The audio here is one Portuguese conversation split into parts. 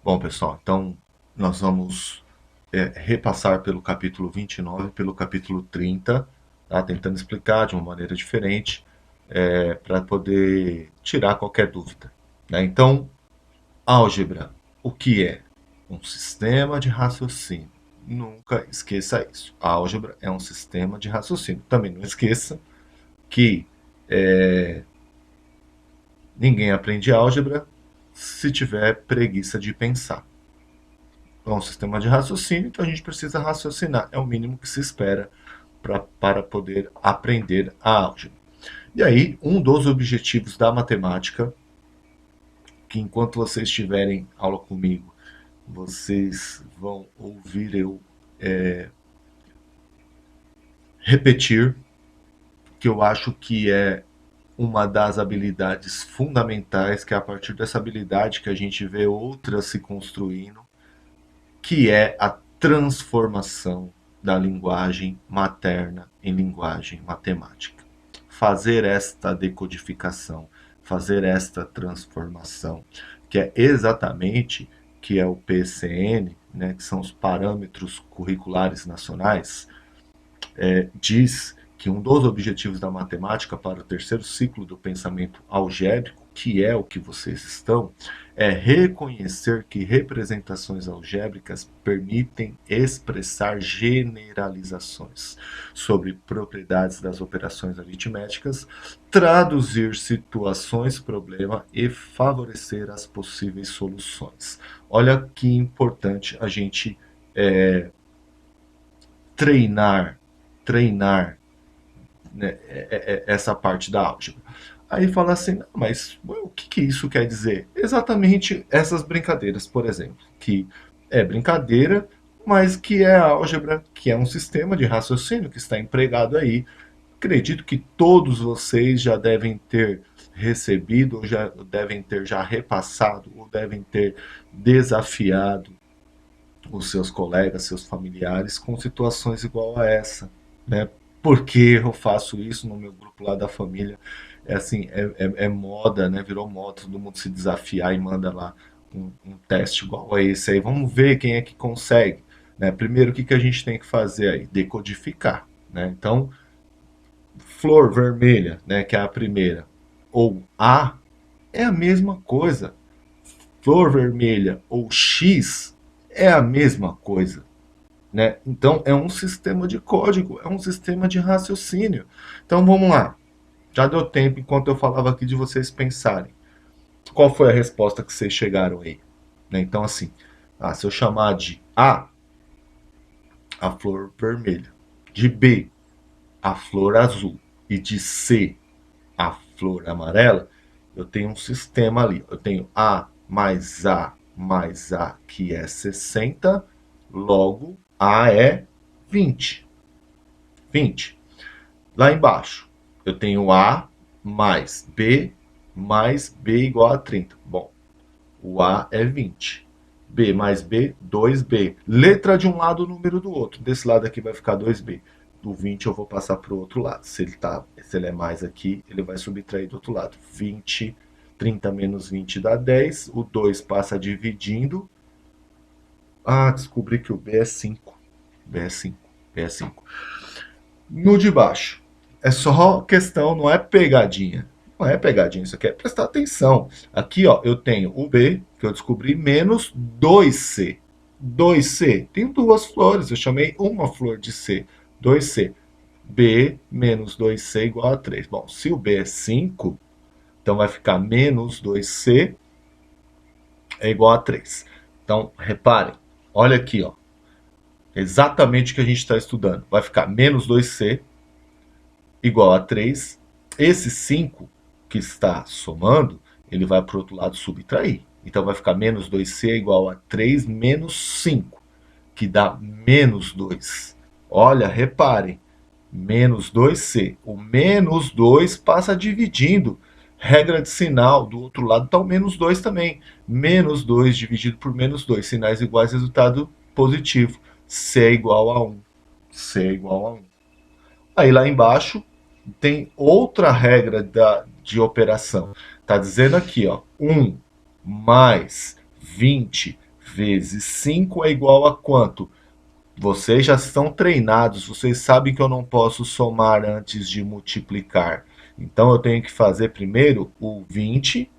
Bom, pessoal, então nós vamos repassar pelo capítulo 29, pelo capítulo 30, tá? Tentando explicar de uma maneira diferente, para poder tirar qualquer dúvida, né? Então, álgebra, o que é? Um sistema de raciocínio. Nunca esqueça isso. A álgebra é um sistema de raciocínio. Também não esqueça que ninguém aprende álgebra se tiver preguiça de pensar. É um sistema de raciocínio, então a gente precisa raciocinar. É o mínimo que se espera para poder aprender a álgebra. E aí, um dos objetivos da matemática, que enquanto vocês estiverem aula comigo, vocês vão ouvir eu repetir, que eu acho que é uma das habilidades fundamentais, que é a partir dessa habilidade que a gente vê outras se construindo, que é a transformação da linguagem materna em linguagem matemática. Fazer esta decodificação, fazer esta transformação, que é exatamente que é o PCN, né, que são os parâmetros curriculares nacionais, diz que um dos objetivos da matemática para o terceiro ciclo do pensamento algébrico, que é o que vocês estão, é reconhecer que representações algébricas permitem expressar generalizações sobre propriedades das operações aritméticas, traduzir situações problema e favorecer as possíveis soluções. Olha que importante a gente treinar, treinar, né, essa parte da álgebra. Aí fala assim, mas o que isso quer dizer? Exatamente essas brincadeiras, por exemplo, que é brincadeira, mas que é álgebra, que é um sistema de raciocínio que está empregado aí. Acredito que todos vocês já devem ter recebido, ou já devem ter já repassado, ou devem ter desafiado os seus colegas, seus familiares com situações igual a essa, né? Porque eu faço isso no meu grupo lá da família, é assim, é moda, né? Virou moda, todo mundo se desafiar e manda lá um teste igual a esse aí. Vamos ver quem é que consegue, né? Primeiro, o que a gente tem que fazer aí? Decodificar, né? Então, flor vermelha, né? Que é a primeira, ou A, é a mesma coisa. Flor vermelha ou X é a mesma coisa. Né? Então, é um sistema de código, é um sistema de raciocínio. Então, vamos lá. Já deu tempo, enquanto eu falava aqui, de vocês pensarem. Qual foi a resposta que vocês chegaram aí? Né? Então, assim, se eu chamar de a flor vermelha, de B, a flor azul, e de C, a flor amarela, eu tenho um sistema ali. Eu tenho A mais A, que é 60, logo A é 20. 20. Lá embaixo, eu tenho A mais B igual a 30. Bom, o A é 20. B mais B, 2B. Letra de um lado, número do outro. Desse lado aqui vai ficar 2B. Do 20 eu vou passar para o outro lado. Se ele é mais aqui, ele vai subtrair do outro lado. 20, 30 menos 20 dá 10. O 2 passa dividindo. Descobri que o B é 5. B é 5. B é 5. No de baixo. É só questão, não é pegadinha. Não é pegadinha, isso aqui é prestar atenção. Aqui, ó, eu tenho o B, que eu descobri, menos 2C. 2C, tem duas flores, eu chamei uma flor de C. 2C. B menos 2C igual a 3. Bom, se o B é 5, então vai ficar menos 2C é igual a 3. Então, reparem, olha aqui, ó, exatamente o que a gente está estudando. Vai ficar menos 2C igual a 3. Esse 5 que está somando, ele vai para o outro lado subtrair. Então vai ficar menos 2C igual a 3 menos 5, que dá menos 2. Olha, reparem, menos 2C. O menos 2 passa dividindo. Regra de sinal, do outro lado está o menos 2 também. Menos 2 dividido por menos 2. Sinais iguais, resultado positivo. C é igual a 1. C é igual a 1. Aí lá embaixo tem outra regra de operação. Está dizendo aqui, ó, 1 mais 20 vezes 5 é igual a quanto? Vocês já estão treinados, vocês sabem que eu não posso somar antes de multiplicar. Então eu tenho que fazer primeiro o 20,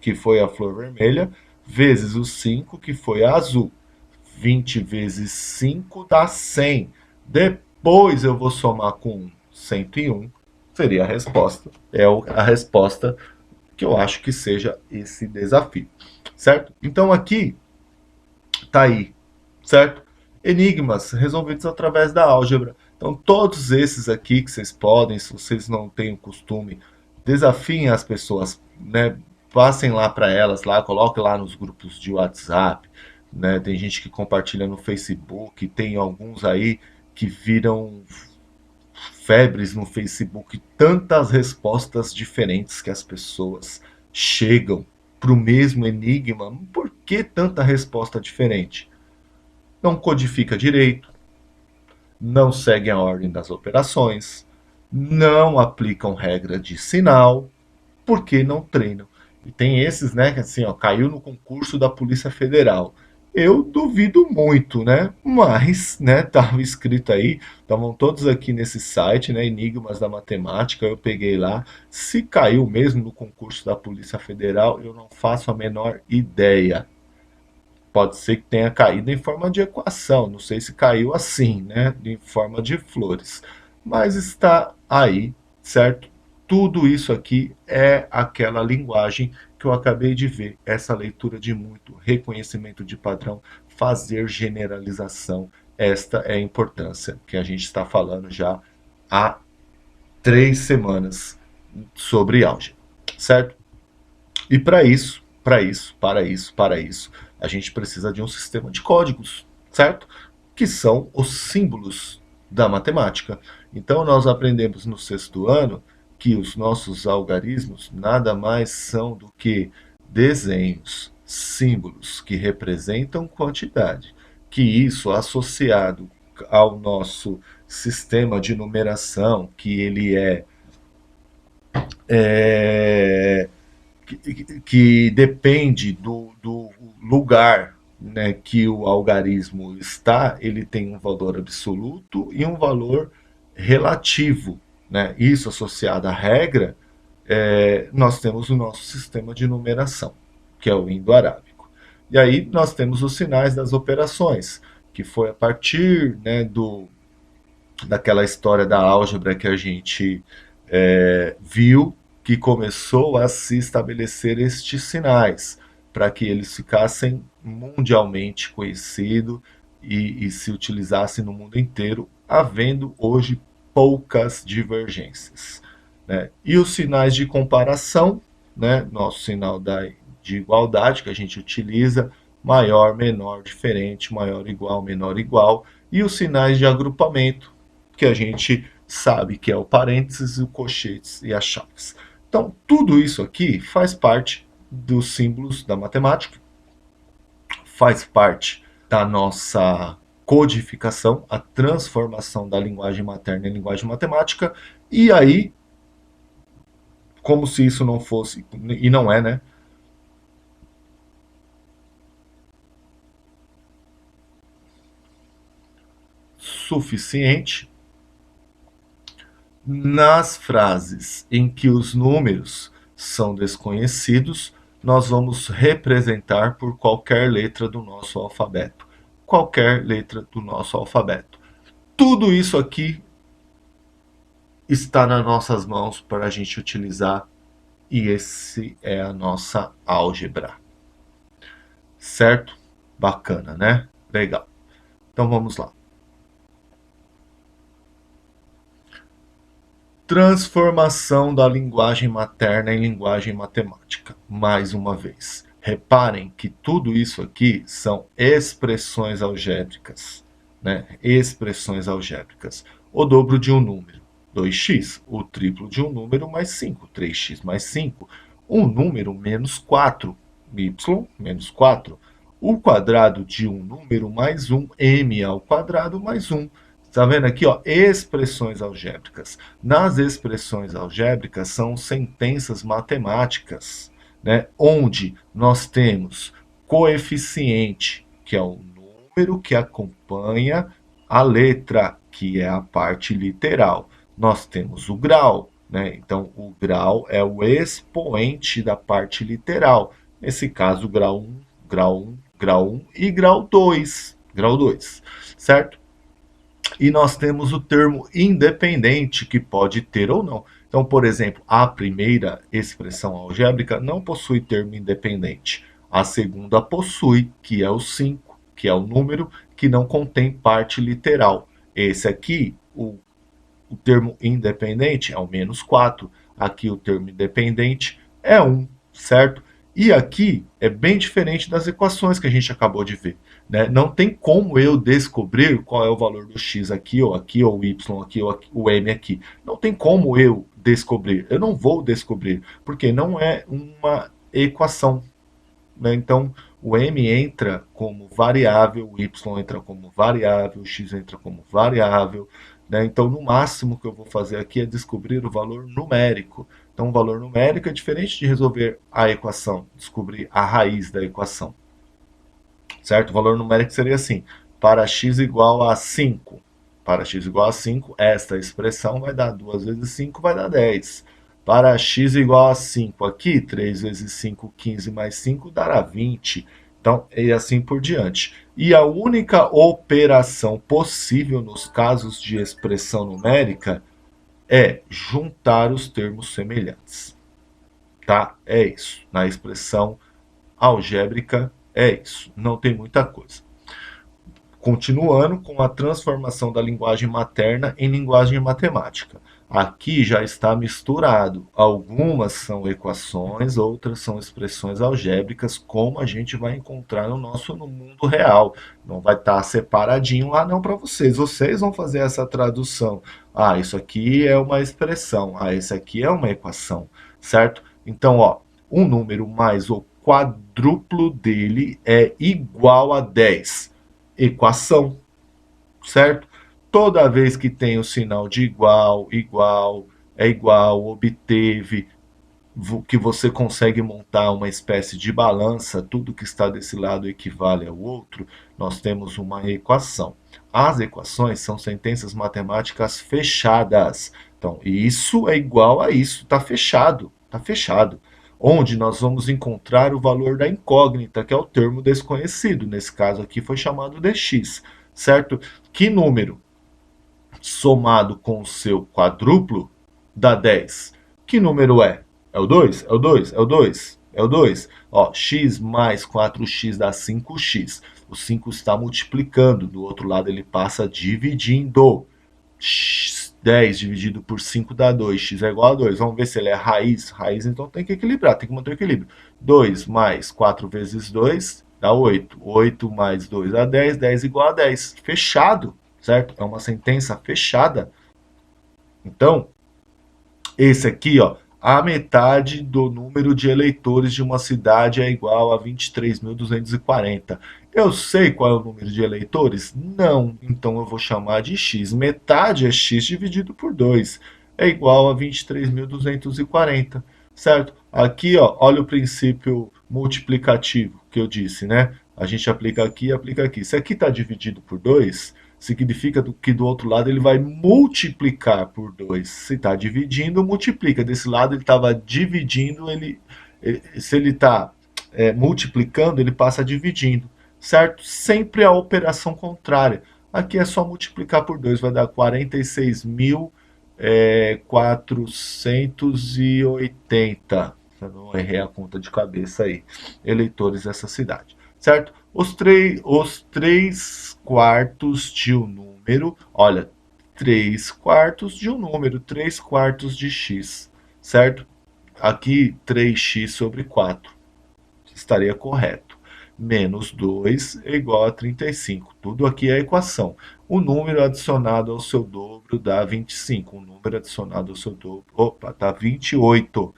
que foi a flor vermelha, vezes o 5, que foi a azul. 20 vezes 5 dá 100. Depois eu vou somar com 101, seria a resposta. É a resposta que eu acho que seja esse desafio, certo? Então aqui tá aí, certo? Enigmas resolvidos através da álgebra. Então todos esses aqui que vocês podem, se vocês não têm o costume, desafiem as pessoas, né? Passem lá para elas, lá, coloquem lá nos grupos de WhatsApp, né? Tem gente que compartilha no Facebook, tem alguns aí que viram febres no Facebook, tantas respostas diferentes que as pessoas chegam para o mesmo enigma. Por que tanta resposta diferente? Não codifica direito, não seguem a ordem das operações, não aplicam regra de sinal, porque não treinam. E tem esses, né, que assim, ó, caiu no concurso da Polícia Federal. Eu duvido muito, né? Mas, né, tava escrito aí, estavam todos aqui nesse site, né, Enigmas da Matemática, eu peguei lá. Se caiu mesmo no concurso da Polícia Federal, eu não faço a menor ideia. Pode ser que tenha caído em forma de equação, não sei se caiu assim, né, em forma de flores. Mas está aí, certo? Tudo isso aqui é aquela linguagem que eu acabei de ver, essa leitura de muito, reconhecimento de padrão, fazer generalização. Esta é a importância que a gente está falando já há 3 semanas sobre álgebra, certo? E para isso, a gente precisa de um sistema de códigos, certo? Que são os símbolos da matemática. Então, nós aprendemos no 6º ano que os nossos algarismos nada mais são do que desenhos, símbolos que representam quantidade. Que isso, associado ao nosso sistema de numeração, que ele é que depende do lugar, né, que o algarismo está, ele tem um valor absoluto e um valor relativo. Né? Isso associado à regra, nós temos o nosso sistema de numeração, que é o indo-arábico. E aí nós temos os sinais das operações, que foi a partir, né, daquela história da álgebra que a gente viu que começou a se estabelecer estes sinais para que eles ficassem mundialmente conhecidos e se utilizassem no mundo inteiro, havendo hoje poucas divergências. Né? E os sinais de comparação, né? Nosso sinal de igualdade que a gente utiliza, maior, menor, diferente, maior, igual, menor, igual, e os sinais de agrupamento, que a gente sabe que é o parênteses, o colchetes e as chaves. Então, tudo isso aqui faz parte dos símbolos da matemática, faz parte da nossa codificação, a transformação da linguagem materna em linguagem matemática, e aí, como se isso não fosse, e não é, né? Suficiente, nas frases em que os números são desconhecidos, nós vamos representar por qualquer letra do nosso alfabeto. Qualquer letra do nosso alfabeto. Tudo isso aqui está nas nossas mãos para a gente utilizar e esse é a nossa álgebra. Certo? Bacana, né? Legal. Então vamos lá. Transformação da linguagem materna em linguagem matemática. Mais uma vez. Reparem que tudo isso aqui são expressões algébricas. Né? Expressões algébricas. O dobro de um número, 2x. O triplo de um número, mais 5. 3x mais 5. Um número, menos 4. Y, menos 4. O quadrado de um número, mais 1. M ao quadrado, mais 1. Está vendo aqui, ó, expressões algébricas. Nas expressões algébricas são sentenças matemáticas, né, onde nós temos coeficiente, que é o número que acompanha a letra, que é a parte literal. Nós temos o grau, né? Então, o grau é o expoente da parte literal. Nesse caso, grau 1, grau 1, grau 1 e grau 2, certo? E nós temos o termo independente, que pode ter ou não. Então, por exemplo, a primeira expressão algébrica não possui termo independente. A segunda possui, que é o 5, que é o número que não contém parte literal. Esse aqui, o termo independente é o -4. Aqui o termo independente é 1, certo? E aqui é bem diferente das equações que a gente acabou de ver, né? Não tem como eu descobrir qual é o valor do x aqui, ou o y aqui, ou o m aqui. Não tem como eu descobrir. Eu não vou descobrir, porque não é uma equação, né? Então, o m entra como variável, o y entra como variável, o x entra como variável, né? Então, no máximo que eu vou fazer aqui é descobrir o valor numérico. Então, o valor numérico é diferente de resolver a equação, descobrir a raiz da equação, certo? O valor numérico seria assim: para x igual a 5. Para x igual a 5, esta expressão vai dar 2 vezes 5, vai dar 10. Para x igual a 5 aqui, 3 vezes 5, 15 mais 5 dará 20. Então, e assim por diante. E a única operação possível nos casos de expressão numérica é juntar os termos semelhantes. Tá? É isso. Na expressão algébrica, é isso. Não tem muita coisa. Continuando com a transformação da linguagem materna em linguagem matemática. Aqui já está misturado. Algumas são equações, outras são expressões algébricas, como a gente vai encontrar no mundo real. Não vai estar separadinho lá não para vocês. Vocês vão fazer essa tradução. Ah, isso aqui é uma expressão. Ah, esse aqui é uma equação, certo? Então, ó, um número mais o quadruplo dele é igual a 10. Equação, certo? Toda vez que tem o sinal de igual, igual, é igual, obteve, que você consegue montar uma espécie de balança, tudo que está desse lado equivale ao outro, nós temos uma equação. As equações são sentenças matemáticas fechadas. Então, isso é igual a isso, está fechado, está fechado. Onde nós vamos encontrar o valor da incógnita, que é o termo desconhecido. Nesse caso aqui foi chamado de x, certo? Que número somado com o seu quadruplo dá 10? Que número é? É o 2? É o 2? É o 2? É o 2? Ó, x mais 4x dá 5x. O 5 está multiplicando, do outro lado ele passa dividindo. 10 dividido por 5 dá 2, x é igual a 2. Vamos ver se ele é raiz. Raiz, então tem que equilibrar, tem que manter o equilíbrio. 2 mais 4 vezes 2 dá 8. 8 mais 2 dá 10, 10 igual a 10. Fechado, certo? É uma sentença fechada. Então, esse aqui, ó, a metade do número de eleitores de uma cidade é igual a 23.240. Eu sei qual é o número de eleitores? Não. Então eu vou chamar de x. Metade é x dividido por 2. É igual a 23.240. Certo? Aqui, ó, olha o princípio multiplicativo que eu disse, né? A gente aplica aqui e aplica aqui. Se aqui está dividido por 2, significa que do outro lado ele vai multiplicar por 2. Se está dividindo, multiplica. Desse lado ele estava dividindo, se ele está multiplicando, ele passa dividindo, certo? Sempre a operação contrária. Aqui é só multiplicar por 2, vai dar 46.480. Eu não errei a conta de cabeça aí. Eleitores dessa cidade, certo? Os 3 quartos de um número, olha, 3 quartos de um número, 3 quartos de x, certo? Aqui 3x sobre 4 estaria correto. Menos 2 é igual a 35. Tudo aqui é equação. O número adicionado ao seu dobro dá 25. O número adicionado ao seu dobro, opa, dá 28.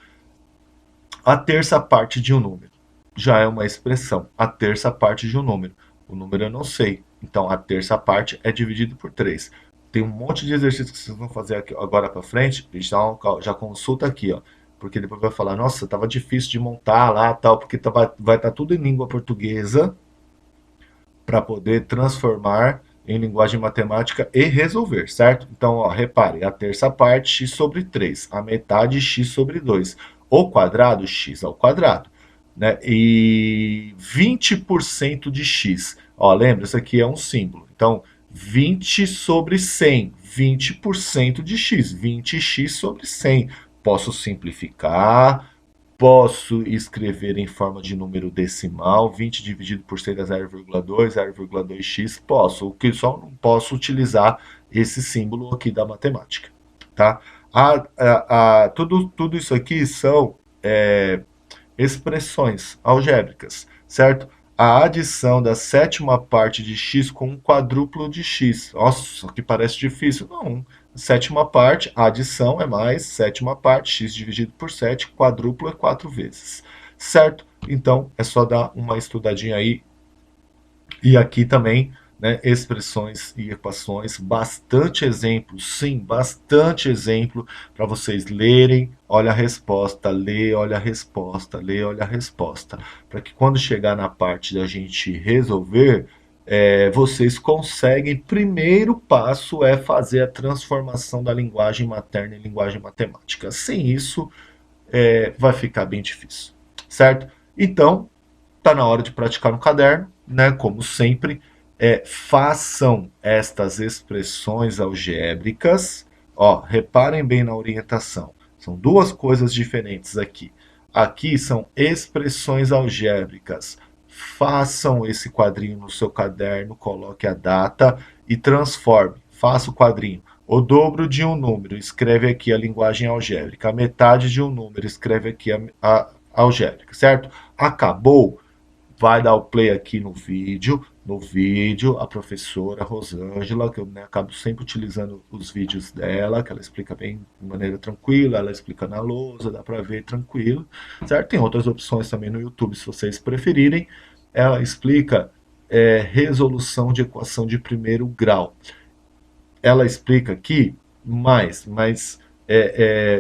A terça parte de um número já é uma expressão. A terça parte de um número. O número eu não sei. Então, a terça parte é dividido por 3. Tem um monte de exercícios que vocês vão fazer aqui, agora para frente. Já consulta aqui, ó. porque depois vai falar, nossa, tava difícil de montar lá, tal, porque vai estar tudo em língua portuguesa para poder transformar em linguagem matemática e resolver, certo? Então, ó, repare, a terça parte x sobre 3, a metade x sobre 2, o quadrado x ao quadrado, né? E 20% de x. Ó, lembra, isso aqui é um símbolo. Então, 20 sobre 100, 20% de x, 20x sobre 100. Posso simplificar, posso escrever em forma de número decimal, 20 dividido por 100 dá 0,2, 0,2x, posso. O que só não posso utilizar esse símbolo aqui da matemática, tá? Tudo isso aqui são expressões algébricas, certo? A adição da sétima parte de x com um quadrúplo de x. Nossa, que parece difícil. Não. Sétima parte, a adição é mais sétima parte, x dividido por 7, quadrúplo é 4 vezes. Certo? Então, é só dar uma estudadinha aí. E aqui também, né, expressões e equações, bastante exemplo, sim, bastante exemplo para vocês lerem, olha a resposta, lê, olha a resposta, lê, olha a resposta, para que quando chegar na parte da gente resolver, vocês conseguem, primeiro passo é fazer a transformação da linguagem materna em linguagem matemática. Sem isso, vai ficar bem difícil, certo? Então, está na hora de praticar no caderno, né? Como sempre, façam estas expressões algébricas. Ó, reparem bem na orientação. São duas coisas diferentes aqui. Aqui são expressões algébricas. Façam esse quadrinho no seu caderno, coloque a data e transforme. Faça o quadrinho. O dobro de um número, escreve aqui a linguagem algébrica. A metade de um número, escreve aqui a algébrica, certo? Acabou? Vai dar o play aqui no vídeo. No vídeo, a professora Rosângela, que eu, né, acabo sempre utilizando os vídeos dela, que ela explica bem de maneira tranquila, ela explica na lousa, dá para ver tranquilo, certo? Tem outras opções também no YouTube, se vocês preferirem. Ela explica resolução de equação de primeiro grau. Ela explica aqui mas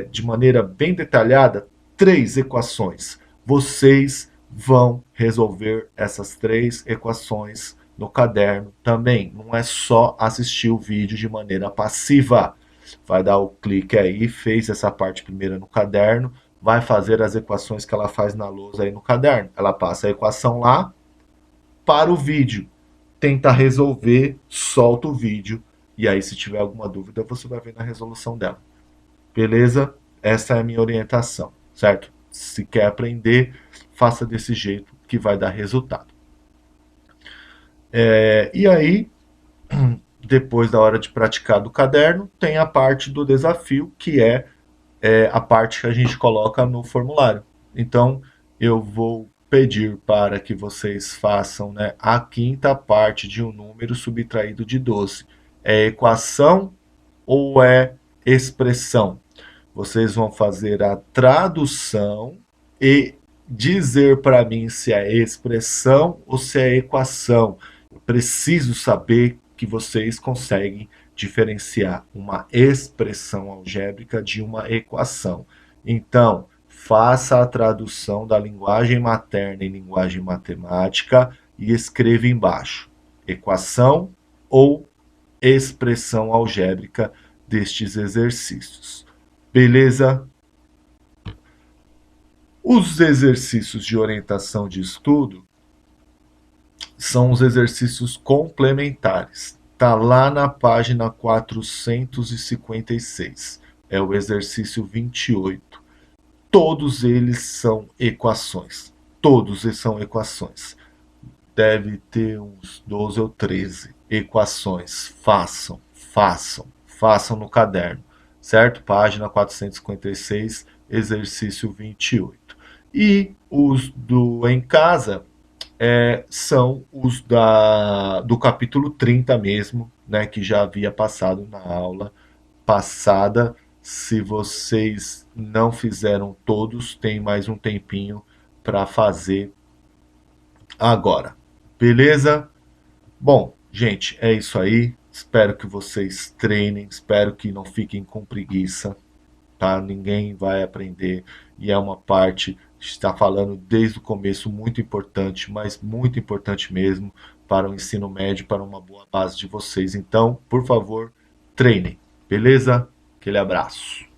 de maneira bem detalhada, 3 equações. Vocês vão resolver essas 3 equações no caderno também. Não é só assistir o vídeo de maneira passiva. Vai dar o clique aí, fez essa parte primeira no caderno, vai fazer as equações que ela faz na lousa aí no caderno. Ela passa a equação lá, para o vídeo, tenta resolver, solta o vídeo, e aí se tiver alguma dúvida, você vai ver na resolução dela. Beleza? Essa é a minha orientação, certo? Se quer aprender, faça desse jeito que vai dar resultado. E aí, depois da hora de praticar do caderno, tem a parte do desafio, que é a parte que a gente coloca no formulário. Então, eu vou pedir para que vocês façam, né, a quinta parte de um número subtraído de 12. É equação ou é expressão? Vocês vão fazer a tradução e dizer para mim se é expressão ou se é equação. Eu preciso saber que vocês conseguem diferenciar uma expressão algébrica de uma equação. Então, faça a tradução da linguagem materna em linguagem matemática e escreva embaixo: equação ou expressão algébrica destes exercícios. Beleza? Os exercícios de orientação de estudo são os exercícios complementares. Está lá na página 456. É o exercício 28. Todos eles são equações. Todos eles são equações. Deve ter uns 12 ou 13 equações. Façam, façam, façam no caderno. Certo? Página 456, exercício 28. E os do em casa são os do capítulo 30 mesmo, né, que já havia passado na aula passada. Se vocês não fizeram todos, tem mais um tempinho para fazer agora. Beleza? Bom, gente, é isso aí. Espero que vocês treinem, espero que não fiquem com preguiça. tá? Ninguém vai aprender e é uma parte que está falando desde o começo muito importante, mas muito importante mesmo para o ensino médio, para uma boa base de vocês. Então, por favor, treinem, beleza? Aquele abraço.